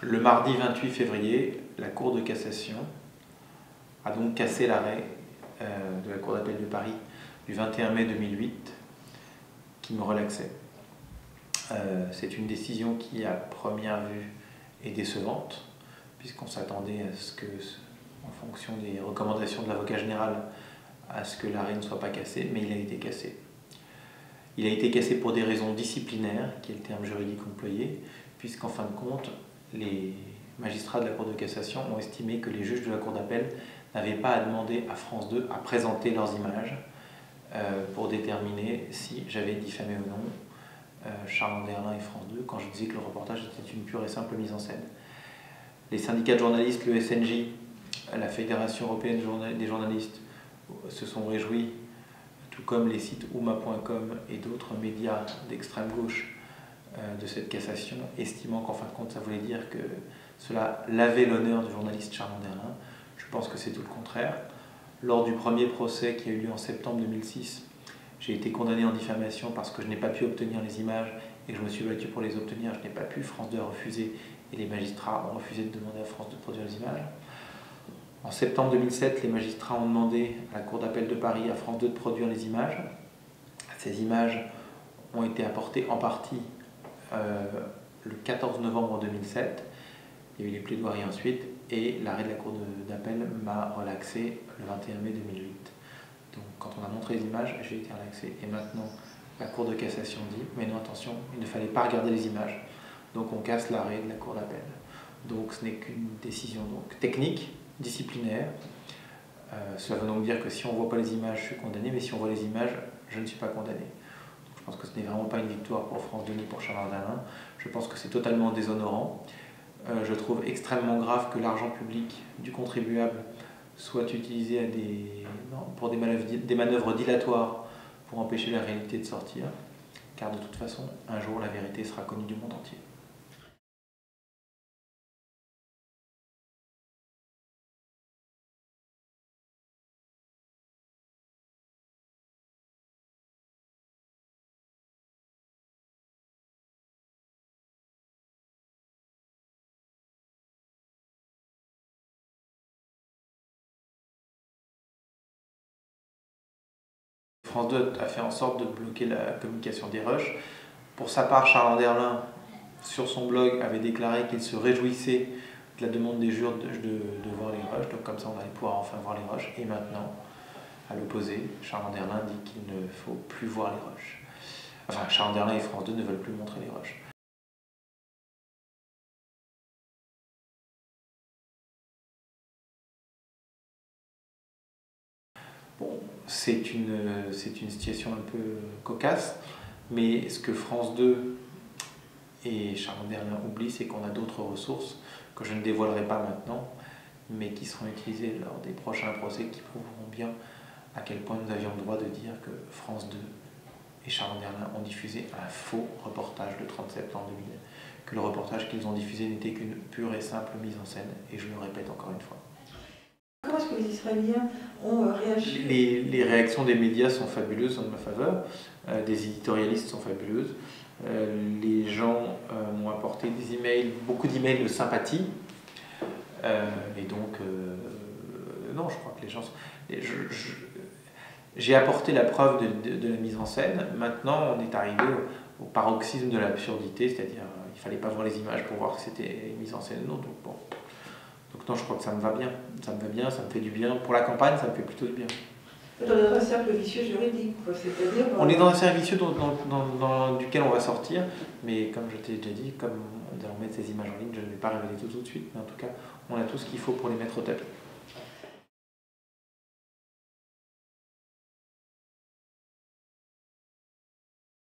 Le mardi 28 février, la Cour de cassation a donc cassé l'arrêt de la Cour d'appel de Paris du 21 mai 2008 qui me relaxait. C'est une décision qui, à première vue, est décevante, puisqu'on s'attendait à ce que, en fonction des recommandations de l'avocat général, à ce que l'arrêt ne soit pas cassé, mais il a été cassé. Il a été cassé pour des raisons disciplinaires, qui est le terme juridique employé, puisqu'en fin de compte, les magistrats de la Cour de cassation ont estimé que les juges de la Cour d'appel n'avaient pas à demander à France 2 à présenter leurs images pour déterminer si j'avais diffamé ou non Charles Anderlin et France 2 quand je disais que le reportage était une pure et simple mise en scène. Les syndicats de journalistes, le SNJ, la Fédération européenne des journalistes se sont réjouis, tout comme les sites ouma.com et d'autres médias d'extrême gauche, de cette cassation, estimant qu'en fin de compte ça voulait dire que cela lavait l'honneur du journaliste Charles Anderlin. Je pense que c'est tout le contraire. Lors du premier procès qui a eu lieu en septembre 2006, j'ai été condamné en diffamation parce que je n'ai pas pu obtenir les images et que je me suis battu pour les obtenir. Je n'ai pas pu, France 2 a refusé et les magistrats ont refusé de demander à France 2 de produire les images. En septembre 2007, les magistrats ont demandé à la Cour d'appel de Paris à France 2 de produire les images. Ces images ont été apportées en partie le 14 novembre 2007, il y a eu les plaidoiries ensuite, et l'arrêt de la Cour d'appel m'a relaxé le 21 mai 2008. Donc quand on a montré les images, j'ai été relaxé. Et maintenant, la Cour de cassation dit, mais non, attention, il ne fallait pas regarder les images. Donc on casse l'arrêt de la Cour d'appel. Donc ce n'est qu'une décision technique, disciplinaire. Cela veut donc dire que si on ne voit pas les images, je suis condamné, mais si on voit les images, je ne suis pas condamné. Je pense que ce n'est vraiment pas une victoire pour France 2 ni pour Charles Anderlin. Je pense que c'est totalement déshonorant. Je trouve extrêmement grave que l'argent public du contribuable soit utilisé pour des manœuvres dilatoires pour empêcher la réalité de sortir. Car de toute façon, un jour, la vérité sera connue du monde entier. France 2 a fait en sorte de bloquer la communication des rushs. Pour sa part, Charles Anderlin, sur son blog, avait déclaré qu'il se réjouissait de la demande des jurys de voir les rushs. Donc comme ça, on allait pouvoir enfin voir les rushs. Et maintenant, à l'opposé, Charles Anderlin dit qu'il ne faut plus voir les rushs. Enfin, Charles Anderlin et France 2 ne veulent plus montrer les rushs. Bon, c'est une situation un peu cocasse, mais ce que France 2 et Charles Anderlin oublient, c'est qu'on a d'autres ressources que je ne dévoilerai pas maintenant, mais qui seront utilisées lors des prochains procès qui prouveront bien à quel point nous avions le droit de dire que France 2 et Charles Anderlin ont diffusé un faux reportage le 30 septembre 2000, que le reportage qu'ils ont diffusé n'était qu'une pure et simple mise en scène, et je le répète encore une fois. Comment est-ce que les Israéliens ont réagi? Les réactions des médias sont fabuleuses en ma faveur, des éditorialistes sont fabuleuses. Les gens m'ont apporté des emails, beaucoup d'emails de sympathie. Et donc, non, je crois que les gens sont... J'ai apporté la preuve de la mise en scène. Maintenant, on est arrivé au paroxysme de l'absurdité, c'est-à-dire il ne fallait pas voir les images pour voir que c'était une mise en scène. Non, donc bon. Donc non, je crois que ça me va bien. Ça me va bien, ça me fait du bien. Pour la campagne, ça me fait plutôt du bien. On est dans un cercle vicieux juridique, c'est-à-dire... On est dans un cercle vicieux duquel on va sortir, mais comme je t'ai déjà dit, comme nous allons mettre ces images en ligne, je ne vais pas révéler tout de suite, mais en tout cas, on a tout ce qu'il faut pour les mettre au tapis.